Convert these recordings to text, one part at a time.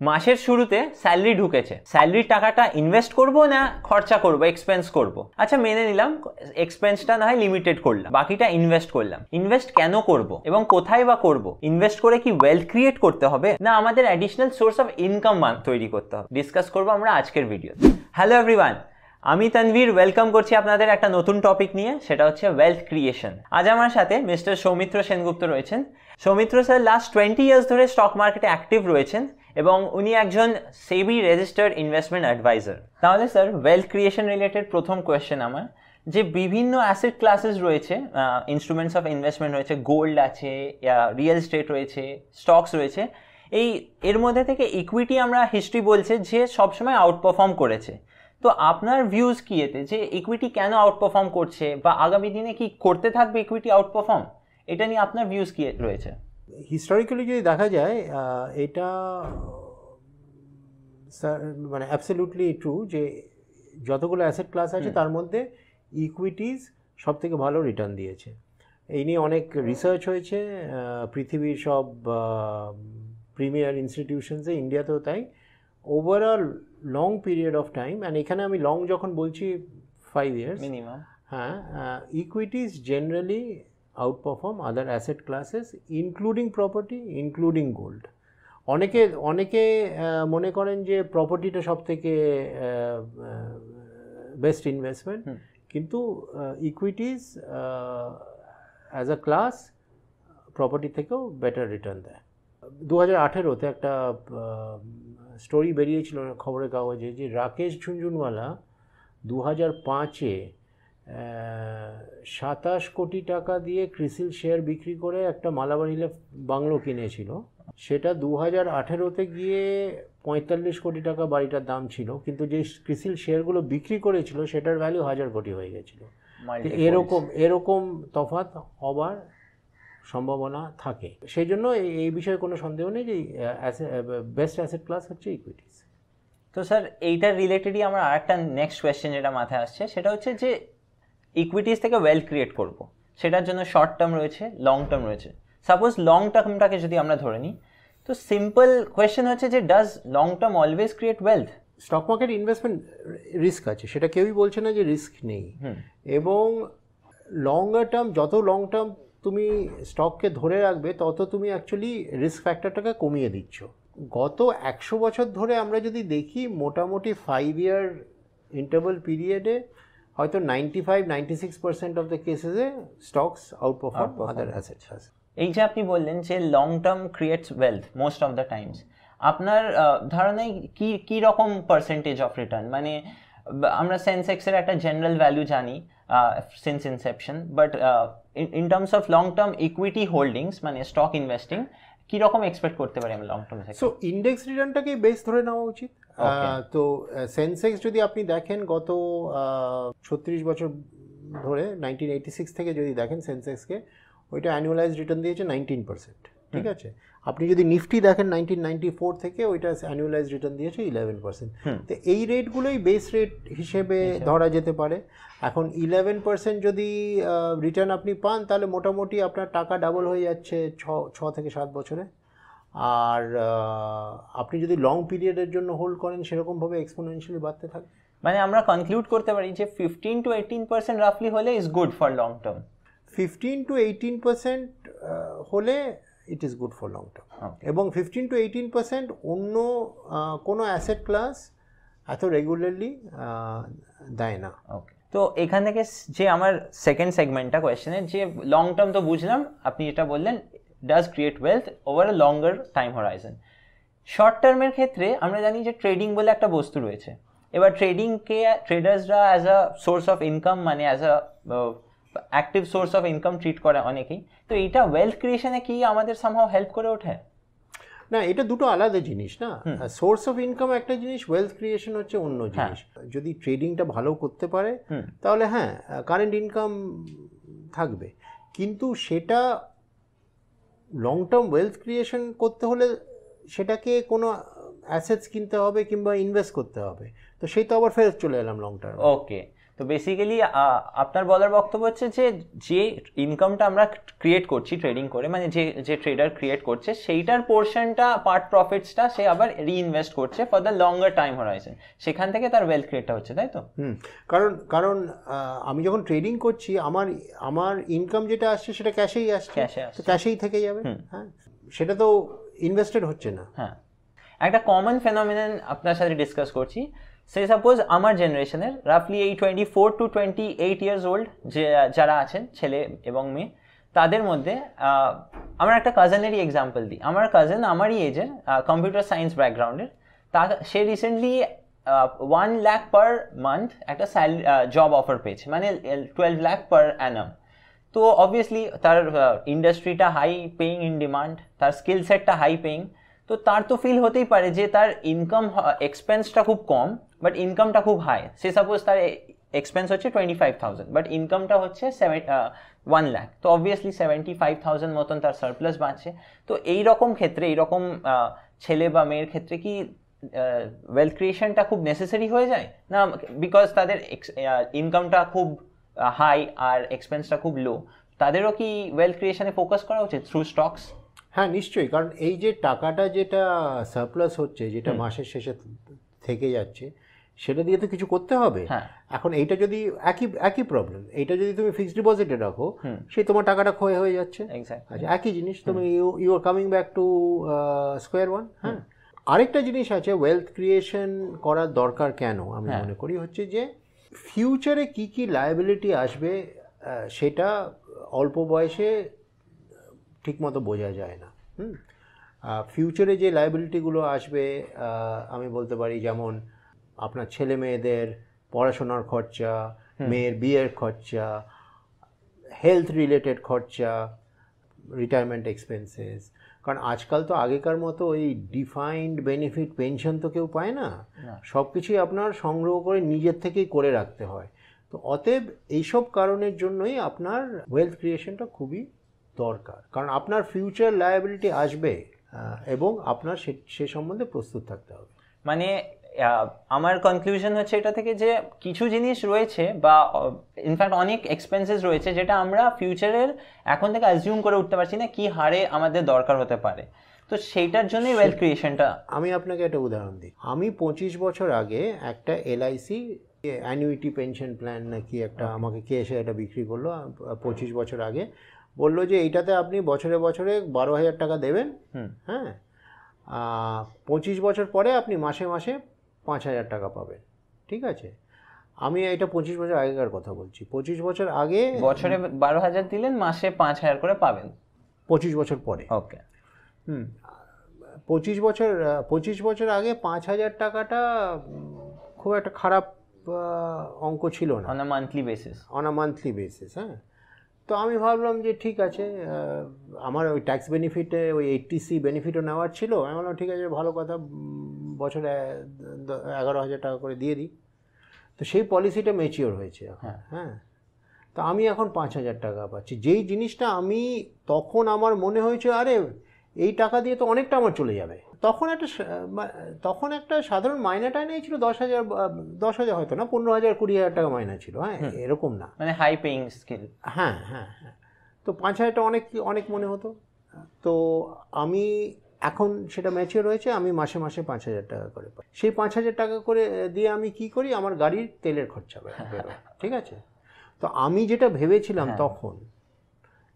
মাসের শুরুতে স্যালারি ঢুকেছে, স্যালারির টাকাটা ইনভেস্ট করব না খরচা করব, এক্সপেন্স করব। আচ্ছা মেনে নিলাম এক্সপেন্সটা না হয় লিমিটেড করলাম, বাকিটা ইনভেস্ট করলাম। ইনভেস্ট কেন করব এবং কোথায় বা করব? ইনভেস্ট করে কি ওয়েলথ ক্রিয়েট করতে হবে, না আমাদের অ্যাডিশনাল সোর্স অফ ইনকাম তৈরি করতে হবে? ডিসকাস করবো আমরা আজকের ভিডিওতে। হ্যালো এভরিওয়ান, আমি তানভীর ওয়েলকাম করছি আপনাদের একটা নতুন টপিক নিয়ে, সেটা হচ্ছে ওয়েলথ ক্রিয়েশন। আজ আমার সাথে মিস্টার সৌমিত্র সেনগুপ্ত রয়েছেন। সৌমিত্র স্যার লাস্ট 20 ইয়ার্স ধরে স্টক মার্কেটে অ্যাক্টিভ রয়েছেন এবং উনি একজন সেবি রেজিস্টার্ড ইনভেস্টমেন্ট অ্যাডভাইজার। তাহলে স্যার ওয়েলথ ক্রিয়েশন রিলেটেড প্রথম কোয়েশ্চেন আমার, যে বিভিন্ন অ্যাসেট ক্লাসেস রয়েছে, ইনস্ট্রুমেন্টস অফ ইনভেস্টমেন্ট রয়েছে, গোল্ড আছে, রিয়েল এস্টেট রয়েছে, স্টকস রয়েছে, এর মধ্যে থেকে ইকুইটি আমরা হিস্ট্রি বলছে যে সবসময় আউটপারফর্ম করেছে। তো আপনার ভিউজ কি এতে, যে ইকুইটি কেন আউটপারফর্ম করছে বা আগামী দিনে কি করতে থাকবে ইকুইটি আউটপারফর্ম? এটা নিয়ে আপনার ভিউজ কি রয়েছে? হিস্টোরিক্যালি যদি দেখা যায় এটা মানে অ্যাবসলিউটলি ট্রু যে যতগুলো অ্যাসেট ক্লাস আছে তার মধ্যে ইকুইটিজ সব থেকে ভালো রিটার্ন দিয়েছে। এই নিয়ে অনেক রিসার্চ হয়েছে পৃথিবীর সব প্রিমিয়ার ইনস্টিটিউশনসে, ইন্ডিয়াতেও তাই। Overall long period of time, and এখানে আমি লং যখন বলছি 5 years মিনিমাম, হ্যাঁ, equities generally outperform other asset classes including property, including gold. অনেকে মনে করেন যে প্রপার্টিটা সব থেকে বেস্ট ইনভেস্টমেন্ট, কিন্তু ইকুইটিজ অ্যাজ আ ক্লাস প্রপার্টি থেকেও বেটার রিটার্ন দেয়। 2018-তে একটা স্টোরি বেরিয়েছিল খবরের কাগজে যে রাকেশ ঝুনঝুনওয়ালা 2005-এ 27 কোটি টাকা দিয়ে ক্রিসিল শেয়ার বিক্রি করে একটা মালাবাড়িলে বাংলো কিনেছিল। সেটা 2018-তে গিয়ে 45 কোটি টাকা বাড়িটার দাম ছিল, কিন্তু যে ক্রিসিল শেয়ারগুলো বিক্রি করেছিল সেটার ভ্যালু 1000 কোটি হয়ে গেছিল। এরকম তফাৎ হবার সম্ভাবনা থাকে। সেই জন্য এই বিষয়ে কোনো সন্দেহ নেই যে বেস্ট অ্যাসেট ক্লাস হচ্ছে ইকুইটিস। তো স্যার এইটার রিলেটেডই আমার আরেকটা নেক্সট কোয়েশ্চেন যেটা মাথায় আসছে, সেটা হচ্ছে যে ইকুইটিস থেকে ওয়েলথ ক্রিয়েট করব, সেটার জন্য শর্ট টার্ম রয়েছে, লং টার্ম রয়েছে। সাপোজ লং টার্মটাকে যদি আমরা ধরে নিই, তো সিম্পল কোয়েশ্চেন হচ্ছে যে does long term always create wealth? Stock market investment risk আছে, সেটা কেউই বলছে না যে রিস্ক নেই। এবং লঙ্গার টার্ম, যত লং টার্ম তুমি স্টককে ধরে রাখবে তত তুমি অ্যাকচুয়ালি রিস্ক ফ্যাক্টরটাকে কমিয়ে দিচ্ছ। গত 100 বছর ধরে আমরা যদি দেখি, মোটামুটি 5 year ইন্টারভাল পিরিয়ডে হয়তো 95-96% অফ দ্য কেসেসে স্টকস আউটপারফর্ম আদার অ্যাসেটস। এই যে আপনি বললেন যে long term creates wealth most of the times, আপনার ধারণায় কি রকম পার্সেন্টেজ অফ রিটার্ন? মানে আমরা সেন্সেক্সের একটা জেনারেল ভ্যালু জানি since Inception, but in terms of long term equity holdings মানে স্টক ইনভেস্টিং কি রকম এক্সপেক্ট করতে পারি আমরা লং টার্ম থেকে? সো ইন্ডেক্স রিটার্নটাকে বেস ধরে নেওয়া উচিত। তো সেন্সেক্স যদি আপনি দেখেন গত 36 বছর ধরে 1986 থেকে যদি দেখেন সেন্সেক্সকে, ওইটা অ্যানুয়ালাইজ রিটার্ন দিয়েছে 19%। ঠিক আছে, আপনি যদি নিফটি দেখেন 1994 থেকে, ওইটা অ্যানুয়ালাইজ রিটার্ন দিয়েছে 11%। তো এই রেটগুলোই বেস রেট হিসেবে ধরা যেতে পারে। এখন 11% যদি রিটার্ন আপনি পান, তাহলে মোটামুটি আপনার টাকা ডাবল হয়ে যাচ্ছে 6 থেকে 7 বছরে। আর আপনি যদি লং পিরিয়ডের জন্য হোল্ড করেন, সেরকমভাবে এক্সপোনেনশিয়ালি বাড়তে থাকবে। মানে আমরা কনক্লুড করতে পারি যে 15-18% রাফলি হলে is good for long term. 15-18% হলে it is good for long term. এবং 15-18% অন্য কোনো অ্যাসেট ক্লাস এত রেগুলারলি দেয় না। ওকে, তো এখান থেকে যে আমার সেকেন্ড সেগমেন্টটা কোয়েশ্চেনের, যে লং টার্ম তো বুঝলাম, আপনি যেটা বললেন does create wealth over a longer time Horizon. Short টার্মের ক্ষেত্রে আমরা জানি যে ট্রেডিং বলে একটা বস্তু রয়েছে। এবার ট্রেডিংকে ট্রেডার্সরা as a source of income, মানে as a active source of income treat করে অনেকেই। তো এটা ওয়েলথ ক্রিয়েশনে কি আমাদের সামহাও হেল্প করে ওঠে? না, এটা দুটো আলাদা জিনিস না। সোর্স অফ ইনকাম একটা জিনিস, ওয়েলথ ক্রিয়েশন হচ্ছে অন্য জিনিস। যদি ট্রেডিংটা ভালো করতে পারে তাহলে হ্যাঁ, কারেন্ট ইনকাম থাকবে, কিন্তু সেটা লং টার্ম ওয়েলথ ক্রিয়েশন করতে হলে সেটাকে কোনো অ্যাসেটস কিনতে হবে কিংবা ইনভেস্ট করতে হবে। তো সেই তো আবার ফেরত চলে এলাম লং টার্ম। ওকে, তো তো বেসিক্যালি আপনার বলার বক্তব্য হচ্ছে যে ইনকামটা আমরা ক্রিয়েট করছি ট্রেডিং করে, মানে যে ট্রেডার ক্রিয়েট করছে সেইটার পোর্শনটা পার্ট প্রফিটসটা সে আবার রিইনভেস্ট করছে for the longer time Horizon, সেখান থেকে তার ওয়েলথ ক্রিয়েটটা হচ্ছে, তাই তো? কারণ আমি যখন ট্রেডিং করছি আমার ইনকাম যেটা আসছে সেটা ক্যাশেই আসছে, ক্যাশেই থেকে যাবে। হ্যাঁ, সেটা তো ইনভেস্টেড হচ্ছে না। হ্যাঁ, একটা কমন ফেনোমেনন আপনার সাথে ডিসকাস করছি। সে সাপোজ আমার জেনারেশনের রাফলি এই 24 to 28 ইয়ার্স ওল্ড যারা আছেন ছেলে এবং মেয়ে, তাদের মধ্যে আমার একটা কাজিনেরই এক্সাম্পল দিই। আমার কাজিন আমারই এজের, কম্পিউটার সায়েন্স ব্যাকগ্রাউন্ডের, সে রিসেন্টলি 1 লাখ পার মান্থ একটা জব অফার পেয়েছে, মানে 12 লাখ পার অ্যানাম। তো অবভিয়াসলি তার ইন্ডাস্ট্রিটা হাই পেইং, ইন ডিমান্ড, তার স্কিল সেটটা হাই পেইং, তো তার তো ফিল হতেই পারে যে তার ইনকাম এক্সপেন্সটা খুব কম বাট ইনকামটা খুব হাই। সে সাপোজ তার এক্সপেন্স হচ্ছে 25,000 বাট ইনকামটা হচ্ছে 1 লাখ, তো অবভিয়াসলি 75,000 মতন তার সারপ্লাস বাঁচছে। তো এইরকম ক্ষেত্রে, এইরকম ছেলে বা মেয়ের ক্ষেত্রে কি ওয়েলথ ক্রিয়েশনটা খুব নেসেসারি হয়ে যায় না? বিকজ তাদের ইনকামটা খুব হাই আর এক্সপেন্সটা খুব লো, তাদেরও কি ওয়েলথ ক্রিয়েশনে ফোকাস করা উচিত থ্রু স্টকস? হ্যাঁ, নিশ্চয়ই। কারণ এই যে টাকাটা যেটা সারপ্লাস হচ্ছে, যেটা মাসের শেষে থেকে যাচ্ছে, সেটা দিয়ে তো কিছু করতে হবে। এখন এইটা যদি একই প্রবলেম, এইটা যদি তুমি ফিক্সড ডিপোজিটে রাখো, সেই তোমার টাকাটা ক্ষয় হয়ে যাচ্ছে। আচ্ছা, একই জিনিস তুমি you are coming back to square one. হ্যাঁ, আরেকটা জিনিস আছে ওয়েলথ ক্রিয়েশন করার দরকার কেন আমি মনে করি হচ্ছে যে ফিউচারে কি কি লায়াবিলিটি আসবে সেটা অল্প বয়সে ঠিকমতো বোঝা যায় না। ফিউচারে যে লায়াবিলিটিগুলো আসবে আমি বলতে পারি, যেমন আপনার ছেলে মেয়েদের পড়াশোনার খরচা, মেয়ের বিয়ের খরচা, হেলথ রিলেটেড খরচা, রিটায়ারমেন্ট এক্সপেন্সেস। কারণ আজকাল তো আগেকার মতো ওই ডিফাইন্ড বেনিফিট পেনশন তো কেউ পায় না, সব কিছুই আপনার সংগ্রহ করে নিজের থেকেই করে রাখতে হয়। তো অতএব এইসব কারণের জন্যই আপনার ওয়েলথ ক্রিয়েশনটা খুবই দরকার, কারণ আপনার ফিউচার লায়াবিলিটি আসবে এবং আপনার সে সম্বন্ধে প্রস্তুত থাকতে হবে। মানে আমার কনক্লুশন হচ্ছে এটা থেকে যে কিছু জিনিস রয়েছে বা ইনফ্যাক্ট অনেক এক্সপেন্সেস রয়েছে যেটা আমরা ফিউচারের এখন থেকে অ্যাজিউম করে উঠতে পারছি না কি হারে আমাদের দরকার হতে পারে, তো সেইটার জন্যই ওয়েলথ ক্রিয়েশনটা। আমি আপনাকে একটা উদাহরণ দিই। আমি 25 বছর আগে একটা এলআইসি অ্যানুইটি পেনশন প্ল্যান নাকি একটা আমাকে কে এসে এটা বিক্রি করলো 25 বছর আগে, বললো যে এইটাতে আপনি বছরে বছরে 12,000 টাকা দেবেন। হ্যাঁ, 25 বছর পরে আপনি মাসে মাসে 5,000 টাকা পাবেন। ঠিক আছে, আমি এটা 25 বছর আগেকার কথা বলছি। 25 বছর আগে বছরে 12,000 দিলেন, মাসে 5,000 করে পাবেন 25 বছর পরে। ওকে। 25 বছর আগে 5,000 টাকাটা খুব একটা খারাপ অঙ্ক ছিল না অন আ মান্থলি বেসিস। হ্যাঁ, তো আমি ভাবলাম যে ঠিক আছে, আমার ওই ট্যাক্স বেনিফিটে ওই 80C বেনিফিটও নেওয়ার ছিল। আমি বললাম ঠিক আছে, ভালো কথা, বছরে 11,000 টাকা করে দিয়ে দিই। তো সেই পলিসিটা ম্যাচিওর হয়েছে। হ্যাঁ, তো আমি এখন 5,000 টাকা পাচ্ছি। যেই জিনিসটা আমি তখন আমার মনে হয়েছে আরে এই টাকা দিয়ে তো অনেকটা আমার চলে যাবে। তখন একটা সাধারণ মাইনা টাইনাই ছিল 10,000 হয়তো না, 15,000 20,000 টাকা মাইনা ছিল। হ্যাঁ, এরকম না, মানে হাই পেইং স্কিল। হ্যাঁ হ্যাঁ হ্যাঁ। তো 5,000টা অনেক মনে হতো। তো আমি এখন সেটা ম্যাচিওর হয়েছে, আমি মাসে মাসে 5,000 টাকা করে পাই। সেই 5,000 টাকা করে দিয়ে আমি কি করি, আমার গাড়ির তেলের খরচা বেরোয়। ঠিক আছে, তো আমি যেটা ভেবেছিলাম তখন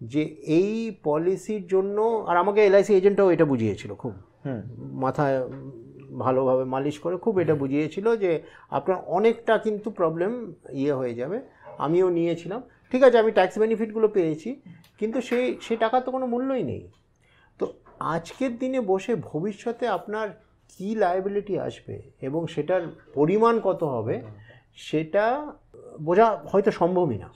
যে এই পলিসির জন্য, আর আমাকে এলআইসি এজেন্টও এটা বুঝিয়েছিল, খুব মাথায় ভালোভাবে মালিশ করে খুব এটা বুঝিয়েছিল যে আপনার অনেকটা কিন্তু প্রবলেম হয়ে যাবে। আমিও নিয়েছিলাম, ঠিক আছে, আমি ট্যাক্স বেনিফিটগুলো পেয়েছি, কিন্তু সেই টাকার তো কোনো মূল্যই নেই। তো আজকের দিনে বসে ভবিষ্যতে আপনার কি লায়াবিলিটি আসবে এবং সেটার পরিমাণ কত হবে সেটা বোঝা হয়তো সম্ভবই না।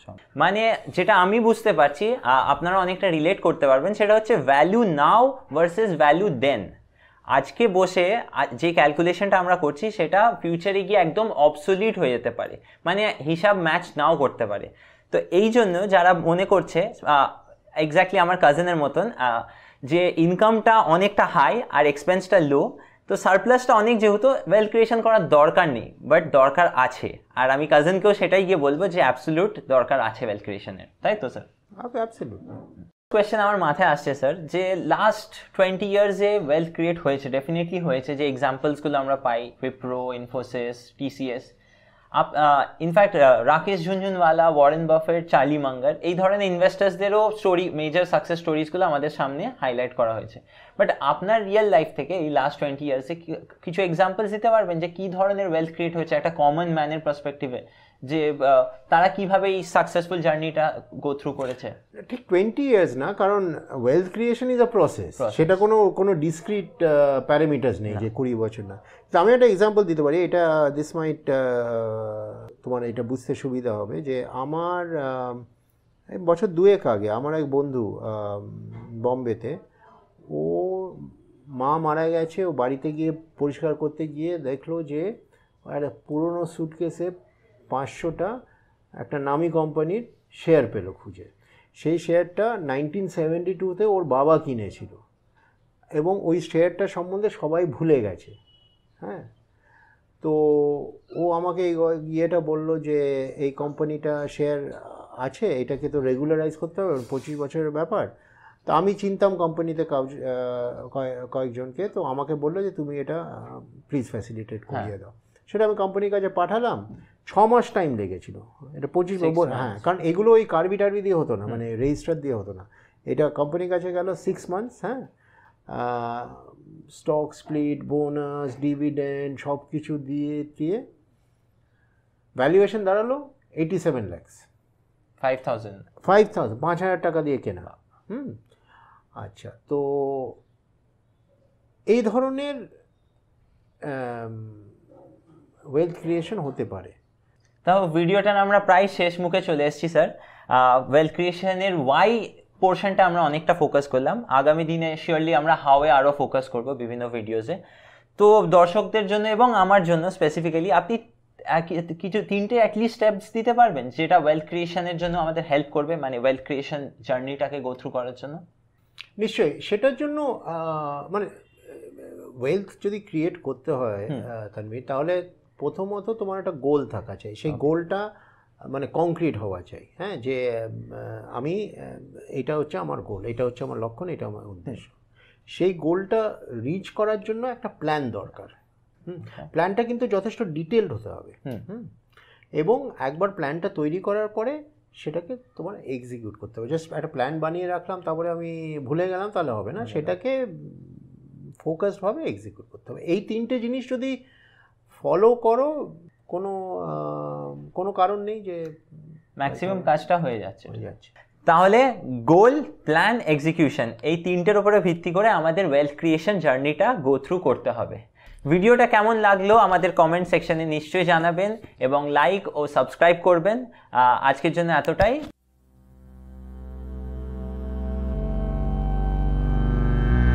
মানে যেটা আমি বুঝতে পারছি, আপনারা অনেকটা রিলেট করতে পারবেন, সেটা হচ্ছে ভ্যালু নাও ভার্সেস ভ্যালু দেন। আজকে বসে যে ক্যালকুলেশনটা আমরা করছি সেটা ফিউচারে গিয়ে একদম অবসোলিউট হয়ে যেতে পারে, মানে হিসাব ম্যাচ নাও করতে পারে। তো এই জন্য যারা মনে করছে এক্স্যাক্টলি আমার কাজিনের মতন যে ইনকামটা অনেকটা হাই আর এক্সপেন্সটা লো, তো সারপ্লাসটা অনেক যেহেতু ওয়েলথ ক্রিয়েশন করার দরকার নেই, বাট দরকার আছে, আর আমি কাজিনকেও সেটাই গিয়ে বলবো যে অ্যাবসলিউট দরকার আছে ওয়েলথ ক্রিয়েশনের, তাই তো স্যার? অ্যাবসলিউট। কোয়েশ্চেন আমার মাথায় আসছে স্যার, যে লাস্ট 20 ইয়ার্সে ওয়েলথ ক্রিয়েট হয়েছে, ডেফিনেটলি হয়েছে, যে এক্সাম্পলসগুলো আমরা পাই Wipro, Infosys, TCS, in fact Rakesh Jhunjhunwala, Warren Buffett, Charlie Munger, এই ধরনের ইনভেস্টার্সদেরও স্টোরি, মেজর সাকসেস স্টোরিজগুলো আমাদের সামনে হাইলাইট করা হয়েছে। বাট আপনার রিয়েল লাইফ থেকে এই লাস্ট 20 ইয়ার্সে কিছু এক্সাম্পলস দিতে পারবেন যে কী ধরনের ওয়েলথ ক্রিয়েট হয়েছে একটা কমন ম্যানের পার্সপেক্টিভে, যে তারা কিভাবে এই সাকসেসফুল জার্নিটা গো থ্রু করেছে? ঠিক 20 ইয়ার্স না, কারণ wealth creation is a process, সেটা কোনো ডিসক্রিট প্যারামিটার্স নেই যে 20 বছর না। তো আমি একটা এক্সাম্পল দিতে পারি, এটা দিস মাইট তোমার এটা বুঝতে সুবিধা হবে, যে আমার বছর 2 আগে আমার এক বন্ধু বম্বেতে, ও মা মারা গেছে, ও বাড়িতে গিয়ে পরিষ্কার করতে গিয়ে দেখলো যে একটা পুরনো সুটকেসে 500টা একটা নামি কোম্পানির শেয়ার পেলো খুঁজে। সেই শেয়ারটা 1972-তে ওর বাবা কিনেছিল, এবং ওই শেয়ারটা সম্বন্ধে সবাই ভুলে গেছে। হ্যাঁ, তো ও আমাকে ইয়েটা বললো যে এই কোম্পানিটা শেয়ার আছে, এটাকে তো রেগুলারাইজ করতে হবে, 25 বছরের ব্যাপার। তো আমি চিনতাম কোম্পানিতে কয়েকজনকে, তো আমাকে বললো যে তুমি এটা প্লিজ ফ্যাসিলিটেট করিয়ে দাও। সেটা আমি কোম্পানির কাছে পাঠালাম, 6 মাস টাইম লেগেছিল। এটা 25, হ্যাঁ, কারণ এগুলো ওই কার্বি টার্বি দিয়ে হতো না, মানে রেজিস্টার দিয়ে হতো না। এটা কোম্পানির কাছে গেল 6 মান্থস, হ্যাঁ, স্টক স্প্লিট, বোনাস, ডিভিডেন্ড সব কিছু দিয়ে ভ্যালুয়েশন দাঁড়ালো 87 lakhs। 5,000 টাকা দিয়ে কেনা। আচ্ছা, তো এই ধরনের ওয়েলথ ক্রিয়েশন হতে পারে। তাও ভিডিওটা আমরা প্রায় শেষ মুখে চলে এসেছি স্যার। ওয়েলথ ক্রিয়েশনের ওয়াই পোর্শনটা আমরা অনেকটা ফোকাস করলাম, আগামী দিনে শিওরলি আমরা হাওয়ে আরও ফোকাস করব বিভিন্ন ভিডিওসে। তো দর্শকদের জন্য এবং আমার জন্য স্পেসিফিক্যালি আপনি কিছু 3টে অ্যাটলিস্ট স্টেপস দিতে পারবেন যেটা ওয়েলথ ক্রিয়েশনের জন্য আমাদের হেল্প করবে, মানে ওয়েলথ ক্রিয়েশন জার্নিটাকে গো থ্রু করার জন্য? নিশ্চয়ই, সেটার জন্য মানে ওয়েলথ যদি ক্রিয়েট করতে হয় তানভীর, তাহলে প্রথমত তোমার একটা গোল থাকা চাই। সেই গোলটা মানে কংক্রিট হওয়া চাই, হ্যাঁ, যে আমি এটা হচ্ছে আমার গোল, এটা হচ্ছে আমার লক্ষণ, এটা আমার উদ্দেশ্য। সেই গোলটা রিচ করার জন্য একটা প্ল্যান দরকার। প্ল্যানটা কিন্তু যথেষ্ট ডিটেলড হতে হবে। এবং একবার প্ল্যানটা তৈরি করার পরে সেটাকে তোমার এক্সিকিউট করতে হবে। জাস্ট একটা প্ল্যান বানিয়ে রাখলাম, তারপরে আমি ভুলে গেলাম, তাহলে হবে না। সেটাকে ফোকাসডভাবে এক্সিকিউট করতে হবে। এই 3টে জিনিস যদি ফলো করো, কোনো কারণ নেই যে ম্যাক্সিমাম কাজটা হয়ে যাচ্ছে। তাহলে গোল, প্ল্যান, এক্সিকিউশন, এই 3টের উপরে ভিত্তি করে আমাদের ওয়েলথ ক্রিয়েশন জার্নিটা গো থ্রু করতে হবে। ভিডিওটা কেমন লাগলো আমাদের কমেন্ট সেকশনে নিশ্চয়ই জানাবেন এবং লাইক ও সাবস্ক্রাইব করবেন। আজকের জন্য এতটাই।